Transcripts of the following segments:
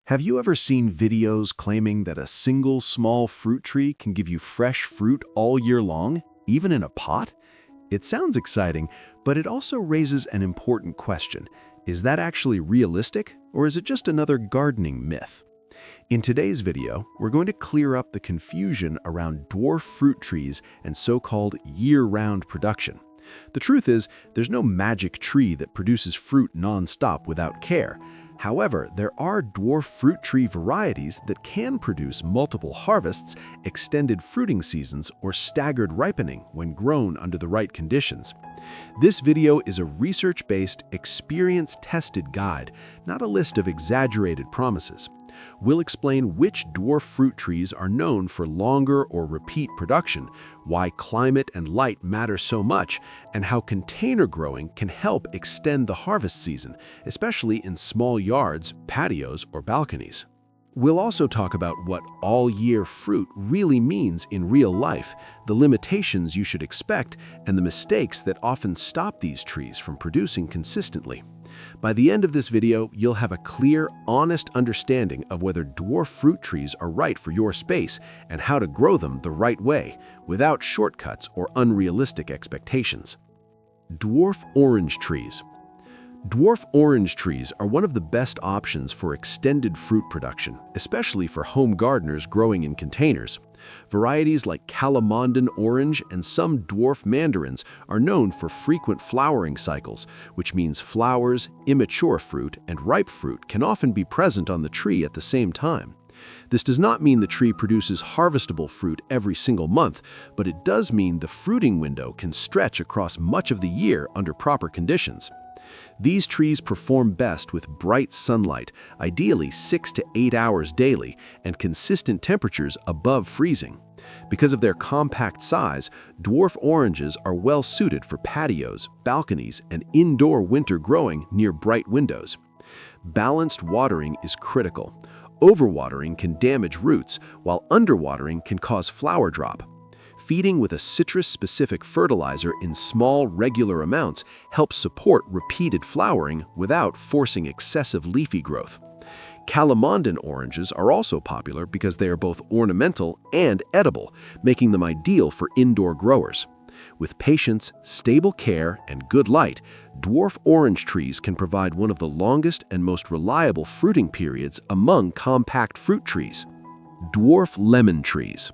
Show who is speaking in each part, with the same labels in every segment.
Speaker 1: Have you ever seen videos claiming that a single small fruit tree can give you fresh fruit all year long, even in a pot? It sounds exciting, but it also raises an important question. Is that actually realistic, or is it just another gardening myth? In today's video, we're going to clear up the confusion around dwarf fruit trees and so-called year-round production. The truth is, there's no magic tree that produces fruit non-stop without care. However, there are dwarf fruit tree varieties that can produce multiple harvests, extended fruiting seasons, or staggered ripening when grown under the right conditions. This video is a research-based, experience-tested guide, not a list of exaggerated promises. We'll explain which dwarf fruit trees are known for longer or repeat production, why climate and light matter so much, and how container growing can help extend the harvest season, especially in small yards, patios, or balconies. We'll also talk about what all-year fruit really means in real life, the limitations you should expect, and the mistakes that often stop these trees from producing consistently. By the end of this video, you'll have a clear, honest understanding of whether dwarf fruit trees are right for your space and how to grow them the right way, without shortcuts or unrealistic expectations. Dwarf orange trees. Dwarf orange trees are one of the best options for extended fruit production, especially for home gardeners growing in containers. Varieties like Kalamandan orange and some dwarf mandarins are known for frequent flowering cycles, which means flowers, immature fruit, and ripe fruit can often be present on the tree at the same time. This does not mean the tree produces harvestable fruit every single month, but it does mean the fruiting window can stretch across much of the year under proper conditions. These trees perform best with bright sunlight, ideally 6 to 8 hours daily, and consistent temperatures above freezing. Because of their compact size, dwarf oranges are well suited for patios, balconies, and indoor winter growing near bright windows. Balanced watering is critical. Overwatering can damage roots, while underwatering can cause flower drop. Feeding with a citrus-specific fertilizer in small, regular amounts helps support repeated flowering without forcing excessive leafy growth. Kalamandan oranges are also popular because they are both ornamental and edible, making them ideal for indoor growers. With patience, stable care, and good light, dwarf orange trees can provide one of the longest and most reliable fruiting periods among compact fruit trees. Dwarf lemon trees.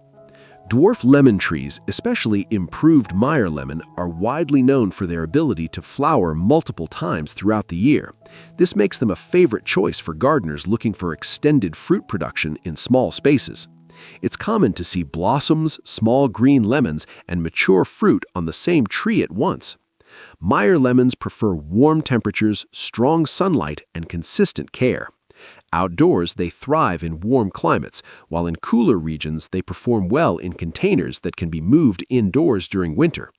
Speaker 1: Dwarf lemon trees, especially improved Meyer lemon, are widely known for their ability to flower multiple times throughout the year. This makes them a favorite choice for gardeners looking for extended fruit production in small spaces. It's common to see blossoms, small green lemons, and mature fruit on the same tree at once. Meyer lemons prefer warm temperatures, strong sunlight, and consistent care. Outdoors, they thrive in warm climates, while in cooler regions, they perform well in containers that can be moved indoors during winter.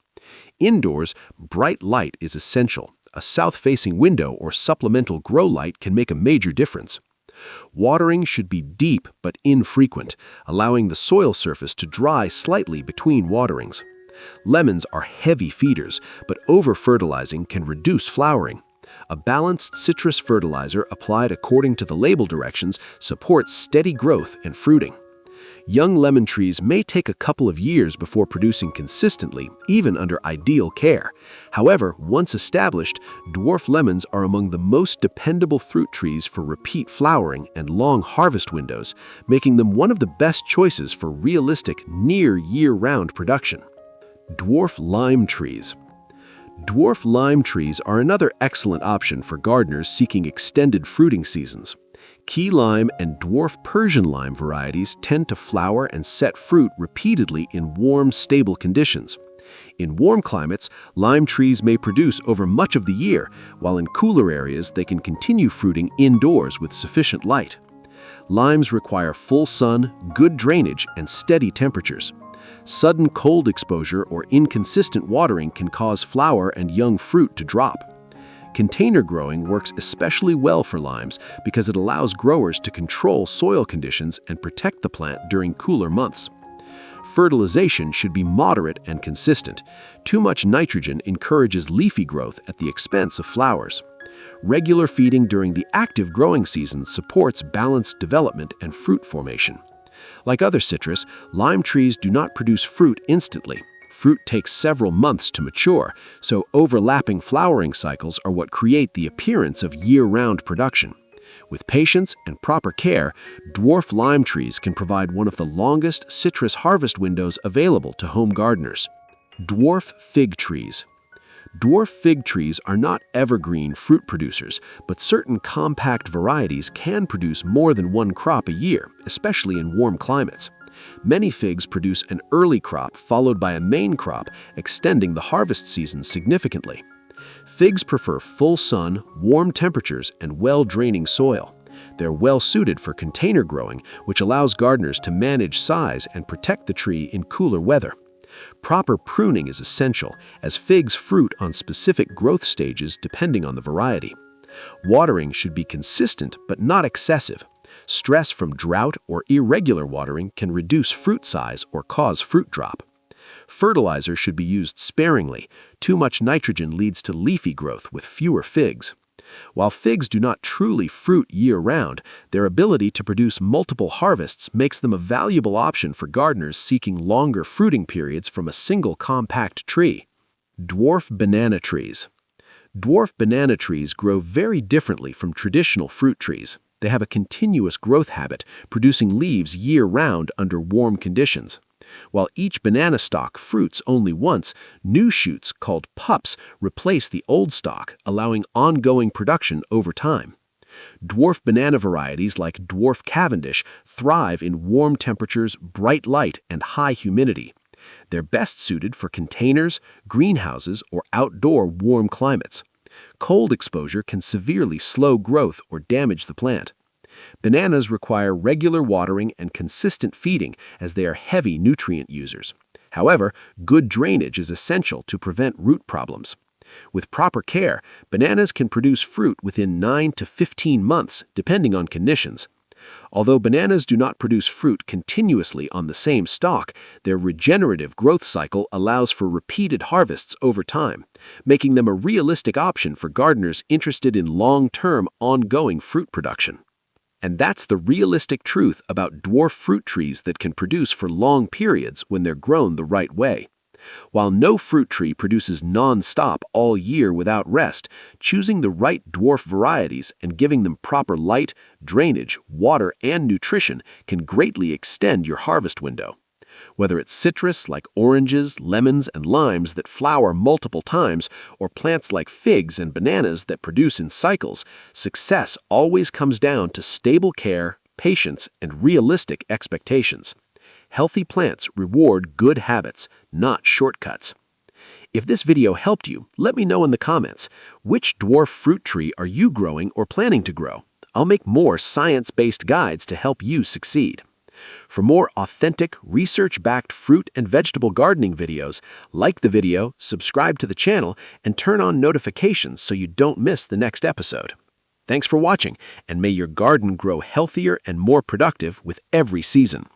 Speaker 1: Indoors, bright light is essential. A south-facing window or supplemental grow light can make a major difference. Watering should be deep but infrequent, allowing the soil surface to dry slightly between waterings. Lemons are heavy feeders, but over-fertilizing can reduce flowering. A balanced citrus fertilizer applied according to the label directions supports steady growth and fruiting. Young lemon trees may take a couple of years before producing consistently, even under ideal care. However, once established, dwarf lemons are among the most dependable fruit trees for repeat flowering and long harvest windows, making them one of the best choices for realistic, near year-round production. Dwarf lime trees. Dwarf lime trees are another excellent option for gardeners seeking extended fruiting seasons. Key lime and dwarf Persian lime varieties tend to flower and set fruit repeatedly in warm, stable conditions. In warm climates, lime trees may produce over much of the year, while in cooler areas they can continue fruiting indoors with sufficient light. Limes require full sun, good drainage, and steady temperatures. Sudden cold exposure or inconsistent watering can cause flower and young fruit to drop. Container growing works especially well for limes because it allows growers to control soil conditions and protect the plant during cooler months. Fertilization should be moderate and consistent. Too much nitrogen encourages leafy growth at the expense of flowers.
Speaker 2: Regular feeding during the active growing season supports balanced development and fruit formation. Like other citrus, lime trees do not produce fruit instantly. Fruit takes several months to mature, so overlapping flowering cycles are what create the appearance of year-round production. With patience and proper care, dwarf lime trees can provide one of the longest citrus harvest windows available to home gardeners. Dwarf fig trees. Dwarf fig trees are not evergreen fruit producers, but certain compact varieties can produce more than one crop a year, especially in warm climates. Many figs produce an early crop followed by a main crop, extending the harvest season significantly. Figs prefer full sun, warm temperatures, and well-draining soil. They're well-suited for container growing, which allows gardeners to manage size and protect the tree in cooler weather. Proper pruning is essential, as figs fruit on specific growth stages depending on the variety. Watering should be consistent but not excessive. Stress from drought or irregular watering can reduce fruit size or cause fruit drop. Fertilizer should be used sparingly. Too much nitrogen leads to leafy growth with fewer figs. While figs do not truly fruit year-round, their ability to produce multiple harvests makes them a valuable option for gardeners seeking longer fruiting periods from a single compact tree. Dwarf banana trees. Dwarf banana trees grow very differently from traditional fruit trees. They have a continuous growth habit, producing leaves year-round under warm conditions. While each banana stalk fruits only once, new shoots called pups replace the old stalk, allowing ongoing production over time. Dwarf banana varieties like Dwarf Cavendish thrive in warm temperatures, bright light, and high humidity. They're best suited for containers, greenhouses, or outdoor warm climates. Cold exposure can severely slow growth or damage the plant. Bananas require regular watering and consistent feeding as they are heavy nutrient users. However, good drainage is essential to prevent root problems. With proper care, bananas can produce fruit within 9 to 15 months, depending on conditions. Although bananas do not produce fruit continuously on the same stalk, their regenerative growth cycle allows for repeated harvests over time, making them a realistic option for gardeners interested in long-term, ongoing fruit production. And that's the realistic truth about dwarf fruit trees that can produce for long periods when they're grown the right way. While no fruit tree produces non-stop all year without rest, choosing the right dwarf varieties and giving them proper light, drainage, water, and nutrition can greatly extend your harvest window. Whether it's citrus like oranges, lemons, and limes that flower multiple times, or plants like figs and bananas that produce in cycles, success always comes down to stable care, patience, and realistic expectations. Healthy plants reward good habits, not shortcuts. If this video helped you, let me know in the comments. Which dwarf fruit tree are you growing or planning to grow? I'll make more science-based guides to help you succeed. For more authentic, research-backed fruit and vegetable gardening videos, like the video, subscribe to the channel, and turn on notifications so you don't miss the next episode. Thanks for watching, and may your garden grow healthier and more productive with every season.